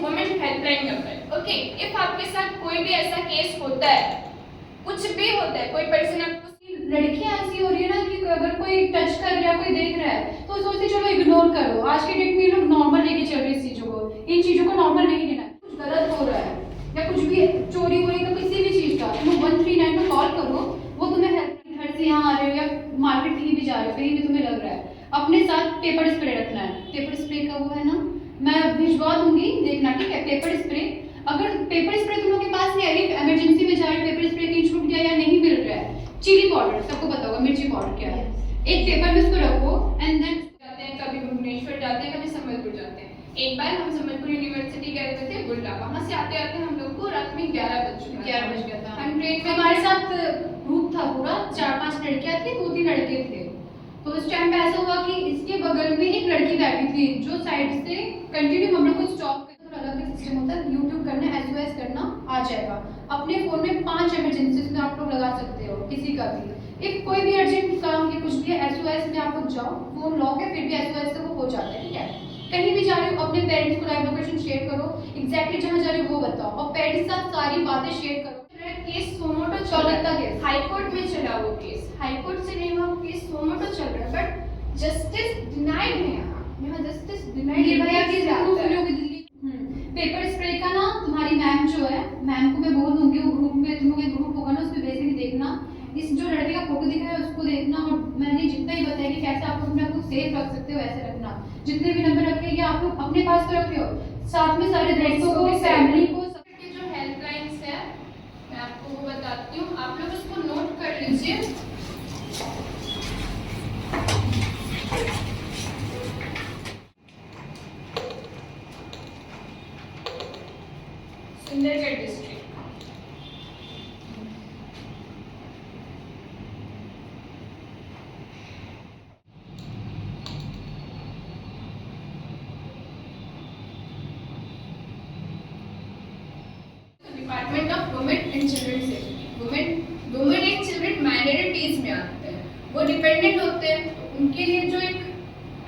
Women helpline number. Okay, if आपके साथ कोई भी ऐसा केस होता है, कुछ भी होता है, कोई पर्सन आपको, लड़कियां ऐसी हो रही है ना कि अगर कोई टच कर रहा है, कोई देख रहा है तो सोचते चलो इग्नोर करो। आज के डेट में ये लोग नॉर्मल लेके चल रहे हैं इस चीजों को, इन चीजों को नॉर्मल नहीं लेना है। कुछ गलत हो रहा है या कुछ भी चोरी हो रही है तो किसी भी चीज का तुम 139 में कॉल करो, वो तुम्हें हेल्प। घर से यहाँ आ रहे हो या मार्केट कहीं भी जा रहे हो, कहीं भी तुम्हें लग रहा है, अपने साथ पेपर स्प्रे रखना है। पेपर स्प्रे का वो है ना, मैं भिजवा दूंगी, देखना ठीक है। पेपर स्प्रे, अगर पेपर स्प्रे तुम लोग के पास नहीं है, इमरजेंसी में जा रहे पेपर स्प्रे कहीं छूट गया या नहीं मिल रहा है, चिली पाउडर सबको पता होगा, मिर्ची पाउडर क्या है, एक पेपर में उसको रखो एंड देन जाते हैं, कभी भुवनेश्वर जाते हैं, कभी संबलपुर जाते हैं। एक बार हम संबलपुर यूनिवर्सिटी गए थे बुल्ला, वहां से आते आते हम लोग को रात में 11 बज गया था। हम ट्रेन में, हमारे साथ ग्रुप था पूरा, 4-5 लड़कियां थी, 2-3 लड़के थे। तो उस टाइम पे ऐसा हुआ कि इसके बगल में एक लड़की बैठी थी जो साइड से कंटिन्यू हम लोग को स्टॉप करके, थोड़ा अलग सिस्टम होता है, यूट्यूब करना, एसओएस करना आ जाएगा। अपने फोन में 5 इमरजेंसीज में आप लोग लगा सकते हो किसी का भी। इफ कोई भी अर्जेंट काम या कुछ भी है, एसओएस में आप लोग जाओ, फोन लॉक है फिर भी एसओएस से वो हो जाता है, ठीक है। कहीं भी जा रहे हो अपने पेरेंट्स को लाइव लोकेशन शेयर करो, एग्जैक्टली जहाँ जा रहे हो वो बताओ, और पेरेंट्स के साथ सारी बातें शेयर करो। केस सोमोटो चल रहा है, हाई कोर्ट में चला वो केस, हाई कोर्ट से नहीं हुआ वो केस, सोमोटो चल रहा है, बट जस्टिस डिनाइड है। यहाँ जस्टिस डिनाइड ये भैया की दिल्ली। पेपर स्प्रे का ना, तुम्हारी मैम जो है, मैम को मैं बोल दूंगी, वो ग्रुप में, तुम लोग ग्रुप होगा ना, उसमें वैसे भी देखना, इस जो लड़के का फोटो दिखा है उसको देखना, और मैंने जितना ही बताया कि कैसे आप अपने आप को सेफ रख सकते हो वैसे रखना। जितने भी नंबर रखे ये आप लोग अपने पास तो रखे हो, साथ में सारे दोस्तों को, फैमिली को। सबके जो हेल्पलाइंस है मैं आपको वो बताती हूँ, आप लोग उसको नोट कर लीजिए। Sundargarh district, department of women and children safety. Women and children minorities में आते हैं, वो डिपेंडेंट होते हैं, तो उनके लिए जो एक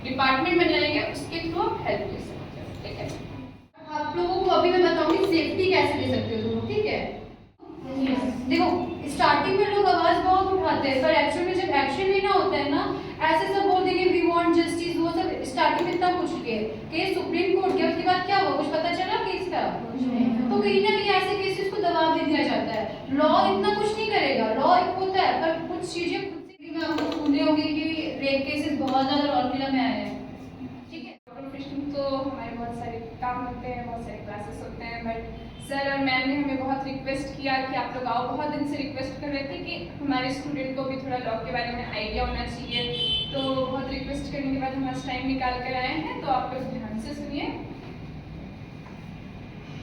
डिपार्टमेंट बनाया गया उसके थ्रू आप हेल्प ले सकते हो, ठीक है। आप लोगों को अभी मैं बताऊंगी सेफ्टी कैसे ले सकते हो तुम, ठीक है। देखो स्टार्टिंग में लोग आवाज बहुत उठाते हैं, पर एक्चुअल में जब एक्शन लेना होता है ना, ऐसे सब बोल देंगे वी वांट जस्टिस, वो सब स्टार्टिंग में इतना कुछ के केस सुप्रीम कोर्ट गया, उसके बाद क्या हुआ, कुछ पता चला केस का? तो कहीं ना कहीं ऐसे केसेस को दबा दे दिया जाता है। लॉ इतना कुछ नहीं करेगा, लॉ एक होता है, पर कुछ चीजें खुद से भी, मैं आपको सुने होंगे कि रेप केसेस बहुत ज्यादा राउरकेला में आए हैं, ठीक है। प्रोफेशन तो हमारे बहुत सारे काम होते हैं, बहुत सारे क्लासेस होते हैं, बट सर और मैम ने हमें बहुत रिक्वेस्ट किया कि आप लोग आओ, बहुत दिन से रिक्वेस्ट कर रहे थे कि हमारे स्टूडेंट को भी थोड़ा लॉ के बारे में आइडिया होना चाहिए, तो बहुत रिक्वेस्ट करने के बाद हम आज टाइम निकाल कर आए हैं, तो आप लोग ध्यान से सुनिए।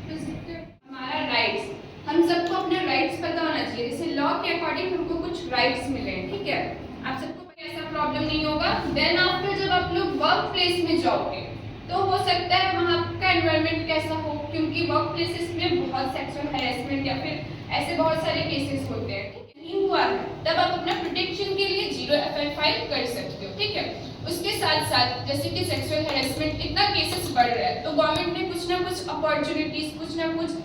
हमारा राइट्स, हम सबको अपने राइट्स पता होना चाहिए, जैसे लॉ के अकॉर्डिंग हमको कुछ राइट्स मिले हैं, ठीक है। आप सबको ऐसा प्रॉब्लम नहीं होगा। देन आफ्टर जब आप लोग वर्क प्लेस में जाओगे तो हो सकता है वहाँ का एनवायरनमेंट कैसा हो, क्योंकि वर्क प्लेसेस में बहुत सेक्सुअल हैरेसमेंट या फिर ऐसे बहुत सारे केसेस होते हैं, ठीक है। नहीं हुआ है तब आप अपना प्रोटेक्शन के लिए 0 FIR फाइल कर सकते हो, ठीक है। उसके साथ साथ जैसे कि सेक्सुअल हैरेसमेंट इतना केसेस बढ़ रहा है, तो गवर्नमेंट ने कुछ ना कुछ अपॉर्चुनिटीज, कुछ ना कुछ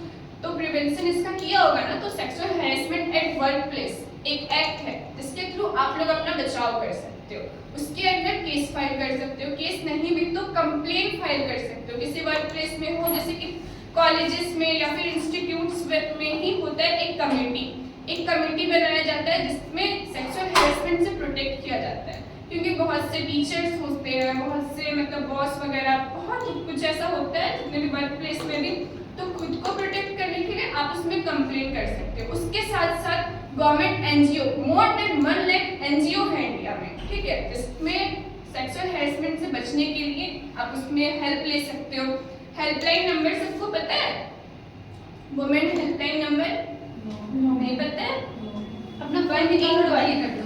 तो प्रिवेंशन इसका किया होगा ना। तो sexual harassment at work place एक एक्ट है जिसके थ्रू आप लोग अपना बचाव कर सकते हो, उसके अंदर केस फाइल कर सकते हो, केस नहीं भी तो कंप्लेंट फाइल कर सकते हो। किसी वर्क प्लेस में हो, जैसे कि कॉलेजेस में या फिर इंस्टीट्यूट्स में ही होता है एक कमेटी बनाया जाता है जिसमें सेक्सुअल हैरेसमेंट से प्रोटेक्ट किया जाता है, क्योंकि बहुत से टीचर्स होते हैं, बहुत से मतलब बॉस वगैरह, बहुत कुछ ऐसा होता है जितने भी वर्क प्लेस में भी, तो खुद को प्रोटेक्ट करने के लिए आप उसमें कंप्लेंट कर सकते हो। उसके साथ साथ government NGO, more than 1 lakh NGO है इंडिया में, ठीक है, जिसमें सेक्सुअल हैरेसमेंट से बचने के लिए आप उसमें हेल्प ले सकते हो। हेल्पलाइन नंबर सबको पता है? वुमेन हेल्पलाइन नंबर नहीं पता है? अपना 1 मिनट